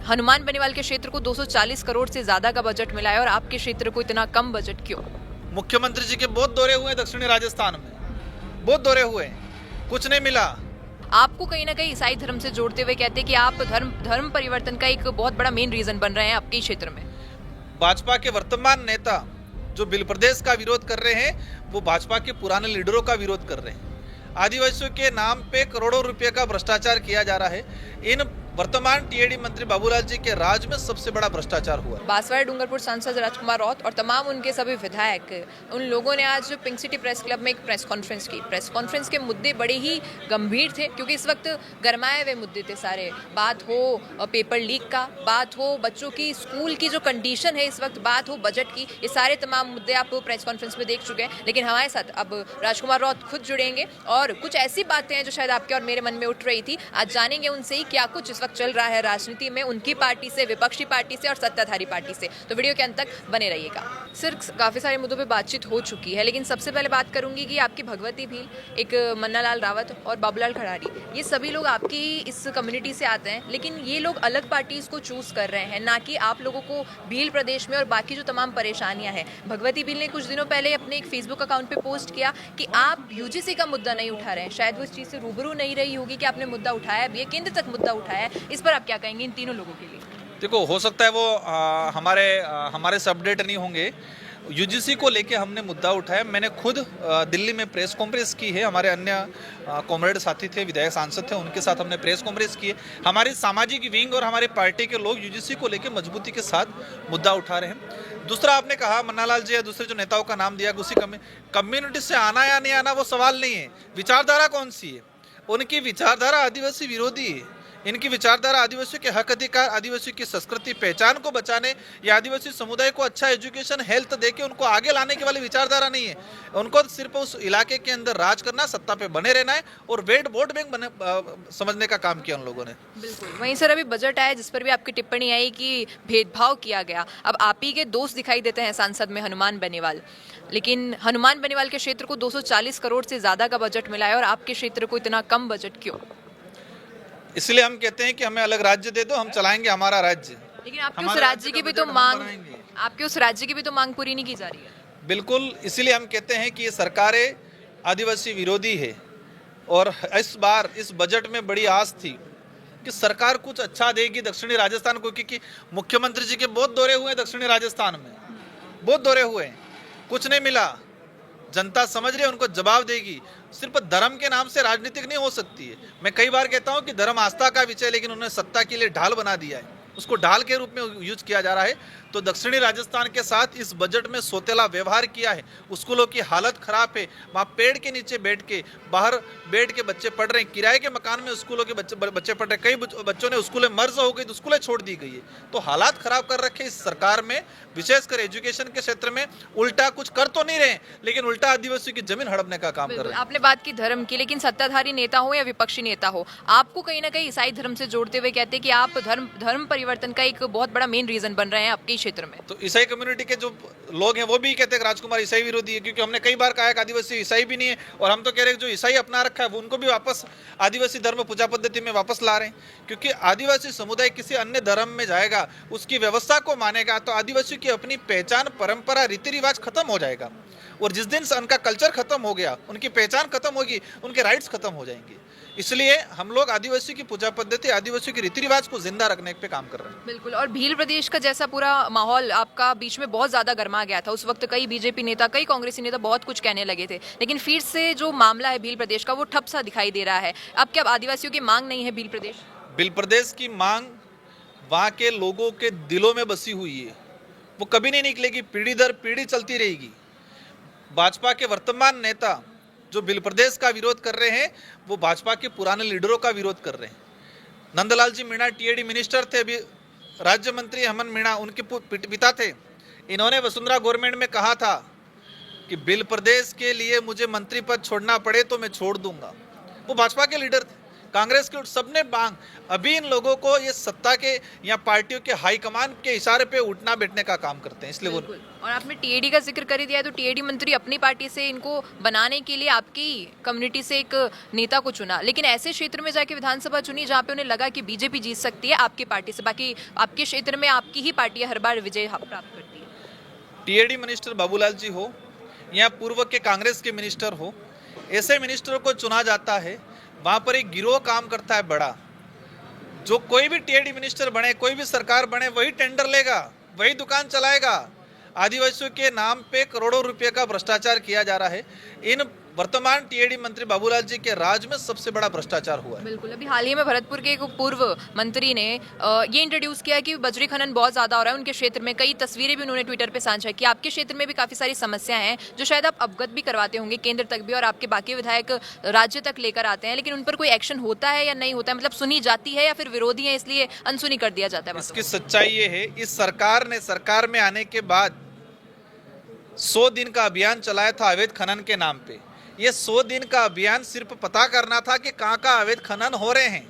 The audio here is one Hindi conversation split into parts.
हनुमान बेनीवाल के क्षेत्र को 240 करोड़ से ज्यादा का बजट मिला है और आपके क्षेत्र को इतना कम बजट क्यों? मुख्यमंत्री जी के बहुत दौरे हुए दक्षिणी राजस्थान में, बहुत दौरे हुए, कुछ नहीं मिला। आपको कहीं ना कहीं ईसाई धर्म से जोड़ते हुए कहते हैं कि आप धर्म परिवर्तन का एक बहुत बड़ा मेन रीजन बन रहे हैं आपके क्षेत्र में। भाजपा के वर्तमान नेता जो बिल प्रदेश का विरोध कर रहे हैं वो भाजपा के पुराने लीडरों का विरोध कर रहे हैं। आदिवासियों के नाम पे करोड़ों रुपए का भ्रष्टाचार किया जा रहा है। इन वर्तमान टीएडी मंत्री बाबूलाल जी के राज में सबसे बड़ा भ्रष्टाचार हुआ। बांसवाड़ा डूंगरपुर सांसद राजकुमार रौत और तमाम उनके सभी विधायक, उन लोगों ने आज पिंक सिटी प्रेस क्लब में एक प्रेस कॉन्फ्रेंस की। प्रेस कॉन्फ्रेंस के मुद्दे बड़े ही गंभीर थे क्योंकि इस वक्त गरमाए हुए मुद्दे थे सारे। बात हो पेपर लीक का, बात हो बच्चों की स्कूल की जो कंडीशन है इस वक्त, बात हो बजट की, ये सारे तमाम मुद्दे आप प्रेस कॉन्फ्रेंस में देख चुके हैं। लेकिन हमारे साथ अब राजकुमार रौत खुद जुड़ेंगे और कुछ ऐसी बातें हैं जो शायद आपके और मेरे मन में उठ रही थी, आज जानेंगे उनसे ही क्या कुछ इस वक्त चल रहा है राजनीति में, उनकी पार्टी से, विपक्षी पार्टी से और सत्ताधारी पार्टी से। तो वीडियो के अंत तक बने रहिएगा। सर, काफी सारे मुद्दों पे बातचीत हो चुकी है, लेकिन सबसे पहले बात करूंगी कि आपकी भगवती भील, एक मन्नालाल रावत और बाबूलाल खड़ारी, ये सभी लोग आपकी इस कम्युनिटी से आते हैं, लेकिन ये लोग अलग पार्टीज को चूज कर रहे हैं, ना कि आप लोगों को भील प्रदेश में और बाकी जो तमाम परेशानियां हैं। भगवती भील ने कुछ दिनों पहले अपने एक फेसबुक अकाउंट पे पोस्ट किया कि आप यूजीसी का मुद्दा नहीं उठा रहे हैं। शायद वो इस चीज से रूबरू नहीं रही होगी कि आपने मुद्दा उठाया भी है, केंद्र तक मुद्दा उठाया है। इस पर आप क्या कहेंगे इन तीनों लोगों के लिए? देखो, हो सकता है वो हमारे से अपडेट नहीं होंगे। यूजीसी को लेके हमने मुद्दा उठाया। मैंने खुद दिल्ली में प्रेस कॉन्फ्रेंस की है। हमारे अन्य कॉमरेड साथी थे, विधायक सांसद थे, उनके साथ हमने प्रेस कॉन्फ्रेंस की है। हमारी सामाजिक विंग और हमारी पार्टी के लोग यूजीसी को लेके मजबूती के साथ मुद्दा उठा रहे हैं। दूसरा, आपने कहा मन्नालाल जी या दूसरे जो नेताओं का नाम दिया, उसी कम्युनिटी से आना या नहीं आना वो सवाल नहीं है। विचारधारा कौन सी है? उनकी विचारधारा आदिवासी विरोधी है। इनकी विचारधारा आदिवासियों के हक अधिकार, आदिवासियों की संस्कृति पहचान को बचाने या आदिवासी समुदाय को अच्छा एजुकेशन, हेल्थ देके उनको आगे लाने की वाली विचारधारा नहीं है। उनको सिर्फ उस इलाके के अंदर राज करना, सत्ता पे बने रहना है और वोट बैंक समझने का काम किया उन लोगों ने। बिल्कुल। वहीं सर, अभी बजट आया जिस पर भी आपकी टिप्पणी आई कि भेदभाव किया गया। अब आप ही के दोस्त दिखाई देते हैं सांसद में हनुमान बेनीवाल, लेकिन हनुमान बेनीवाल के क्षेत्र को 240 करोड़ से ज्यादा का बजट मिला है और आपके क्षेत्र को इतना कम बजट क्यों? इसलिए हम कहते हैं कि हमें अलग राज्य दे दो, हम चलाएंगे हमारा राज्य। लेकिन आपके उस राज्य की भी तो मांग पूरी नहीं की जा रही है। बिल्कुल, इसीलिए हम कहते हैं कि ये सरकारें आदिवासी विरोधी है और इस बार इस बजट में बड़ी आस थी कि सरकार कुछ अच्छा देगी दक्षिणी राजस्थान को, क्योंकि मुख्यमंत्री जी के बहुत दौरे हुए दक्षिणी राजस्थान में, बहुत दौरे हुए, कुछ नहीं मिला। जनता समझ रही है उनको जवाब देगी। सिर्फ धर्म के नाम से राजनीतिक नहीं हो सकती है। मैं कई बार कहता हूं कि धर्म आस्था का विषय, लेकिन उन्होंने सत्ता के लिए ढाल बना दिया है, उसको ढाल के रूप में यूज किया जा रहा है। तो दक्षिणी राजस्थान के साथ इस बजट में सोतेला व्यवहार किया है। स्कूलों की हालत खराब है, वहाँ पेड़ के नीचे बैठ के, बाहर बैठ के बच्चे पढ़ रहे हैं। किराए के मकान में स्कूलों के बच्चे पढ़ रहे हैं। कई बच्चों ने स्कूलें मर्ज हो गई तो स्कूलें छोड़ दी गई है। तो हालात खराब कर रखे इस सरकार में, विशेषकर एजुकेशन के क्षेत्र में। उल्टा कुछ कर तो नहीं रहे, लेकिन उल्टा आदिवासियों की जमीन हड़पने का काम कर रहे हैं। आपने बात की धर्म की, लेकिन सत्ताधारी नेता हो या विपक्षी नेता हो, आपको कहीं ना कहीं ईसाई धर्म से जोड़ते हुए कहते हैं कि आप धर्म परिवर्तन का एक बहुत बड़ा मेन रीजन बन रहे हैं आपके क्षेत्र में। तो ईसाई कम्युनिटी के जो लोग हैं वो भी कहते हैं कि राजकुमार ईसाई विरोधी है, क्योंकि हमने कई बार कहा है कि आदिवासी ईसाई भी नहीं है। और हम तो कह रहे हैं जो ईसाई अपना रखा है वो उनको भी वापस आदिवासी धर्म पूजा पद्धति में वापस ला रहे हैं। क्योंकि आदिवासी समुदाय किसी अन्य धर्म में जाएगा, उसकी व्यवस्था को मानेगा, तो आदिवासियों की अपनी पहचान, परंपरा, रीति रिवाज खत्म हो जाएगा। और जिस दिन उनका कल्चर खत्म हो गया, उनकी पहचान खत्म होगी, उनके राइट्स खत्म हो जाएंगे। इसलिए हम लोग आदिवासियों की पूजा पद्धति, आदिवासियों के रीति रिवाज को जिंदा रखने पे काम कर रहे हैं। बिल्कुल। और भील प्रदेश का जैसा पूरा माहौल आपका बीच में बहुत ज्यादा गर्मा गया था, उस वक्त कई बीजेपी नेता, कई कांग्रेसी नेता बहुत कुछ कहने लगे थे, लेकिन फिर से जो मामला है भील प्रदेश का वो ठप सा दिखाई दे रहा है। अब क्या आदिवासियों की मांग नहीं है भील प्रदेश? भील प्रदेश की मांग वहाँ के लोगों के दिलों में बसी हुई है, वो कभी नहीं निकलेगी, पीढ़ी दर पीढ़ी चलती रहेगी। भाजपा के वर्तमान नेता जो भील प्रदेश का विरोध कर रहे हैं वो भाजपा के पुराने लीडरों का विरोध कर रहे हैं। नंदलाल जी मीणा टीएडी मिनिस्टर थे, अभी राज्य मंत्री हेमंत मीणा उनके पिता थे। इन्होंने वसुंधरा गवर्नमेंट में कहा था कि भील प्रदेश के लिए मुझे मंत्री पद छोड़ना पड़े तो मैं छोड़ दूंगा। वो भाजपा के लीडर थे, कांग्रेस के सबने मांग अभी इन लोगों को ये सत्ता के या पार्टियों के हाईकमान के इशारे पे उठना बैठने का काम करते हैं, इसलिए वो। और आपने टीएडी का जिक्र कर ही दिया है, तो टीएडी मंत्री अपनी पार्टी से इनको बनाने के लिए आपकी कम्युनिटी से एक नेता को चुना, लेकिन ऐसे क्षेत्र में जाके विधानसभा चुनी जहाँ पे उन्हें लगा कि बीजेपी जीत सकती है आपकी पार्टी से, बाकी आपके क्षेत्र में आपकी ही पार्टी हर बार विजय प्राप्त करती है। टीएडी मिनिस्टर बाबूलाल जी हो या पूर्व के कांग्रेस के मिनिस्टर हो, ऐसे मिनिस्टरों को चुना जाता है, वहाँ पर एक गिरोह काम करता है बड़ा, जो कोई भी टीएडी मिनिस्टर बने, कोई भी सरकार बने, वही टेंडर लेगा, वही दुकान चलाएगा। आदिवासियों के नाम पे करोड़ों रुपए का भ्रष्टाचार किया जा रहा है। इन वर्तमान टीएडी मंत्री बाबूलाल जी के राज में सबसे बड़ा भ्रष्टाचार हुआ है। बिल्कुल, अभी हाल ही में भरतपुर के एक पूर्व मंत्री ने ये इंट्रोड्यूस किया कि बजरी खनन बहुत ज़्यादा हो रहा है उनके क्षेत्र में। कई तस्वीरें भी उन्होंने ट्विटर पे साझा की। आपके क्षेत्र में भी काफ़ी सारी समस्याएं हैं जो शायद आप अवगत भी करवाते होंगे केंद्र तक भी, और आपके बाकी विधायक राज्य तक लेकर आते हैं, लेकिन उन पर कोई एक्शन होता है या नहीं होता है? मतलब सुनी जाती है या फिर विरोधी है इसलिए अनसुनी कर दिया जाता है? इसकी सच्चाई ये है, इस सरकार ने सरकार में आने के बाद 100 दिन का अभियान चलाया था अवैध खनन के नाम पे। ये 100 दिन का अभियान सिर्फ पता करना था कि कहाँ कहाँ अवैध खनन हो रहे हैं,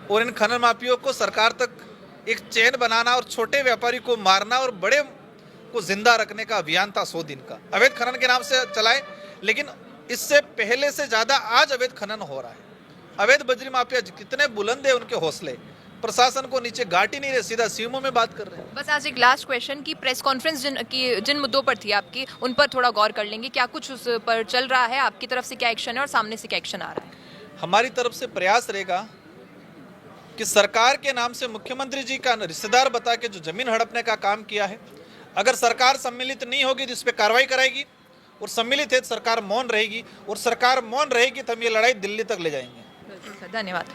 और इन खनन माफियों को सरकार तक एक चेन बनाना और छोटे व्यापारी को मारना और बड़े को जिंदा रखने का अभियान था 100 दिन का। अवैध खनन के नाम से चलाए, लेकिन इससे पहले से ज़्यादा आज अवैध खनन हो रहा है। अवैध बजरी माफिया कितने बुलंद है उनके हौसले, प्रशासन को नीचे गाट ही नहीं रहे, सीधा सीएमओ में बात कर रहे हैं। बस आज एक लास्ट क्वेश्चन की प्रेस कॉन्फ्रेंस जिन मुद्दों पर थी आपकी, उन पर थोड़ा गौर कर लेंगे। क्या कुछ उस पर चल रहा है? आपकी तरफ से क्या एक्शन है और सामने से क्या एक्शन आ रहा है? हमारी तरफ से प्रयास रहेगा कि सरकार के नाम से मुख्यमंत्री जी का रिश्तेदार बता के जो जमीन हड़पने का काम किया है, अगर सरकार सम्मिलित नहीं होगी तो इस पर कार्रवाई कराएगी, और सम्मिलित है तो सरकार मौन रहेगी, और सरकार मौन रहेगी तो हम ये लड़ाई दिल्ली तक ले जाएंगे। धन्यवाद।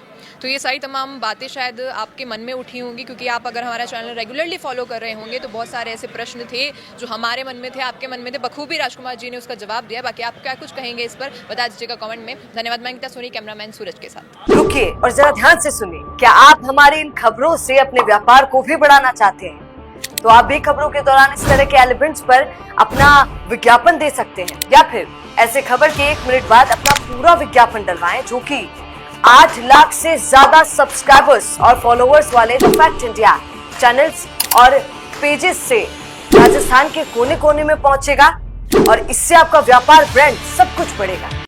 तो ये सारी तमाम बातें शायद आपके मन में उठी होंगी, क्योंकि आप अगर हमारा चैनल रेगुलरली फॉलो कर रहे होंगे तो बहुत सारे ऐसे प्रश्न थे जो हमारे मन में थे, आपके मन में थे। बखूबी राजकुमार जी ने उसका जवाब दिया। बाकी आप क्या कुछ कहेंगे इस पर बता दीजिएगा कमेंट में। धन्यवाद। मैं गीता सोनी, कैमरामैन सूरज के साथ। रुकिए और जरा ध्यान से सुनिए। क्या आप हमारी इन खबरों से अपने व्यापार को भी बढ़ाना चाहते हैं? तो आप भी खबरों के दौरान इस तरह के एलिमेंट्स पर अपना विज्ञापन दे सकते हैं, या फिर ऐसे खबर के 1 मिनट बाद अपना पूरा विज्ञापन डलवाएं, जो कि 8 लाख से ज्यादा सब्सक्राइबर्स और फॉलोअर्स वाले द फैक्ट इंडिया चैनल्स और पेजेस से राजस्थान के कोने कोने में पहुंचेगा, और इससे आपका व्यापार, ब्रांड सब कुछ बढ़ेगा।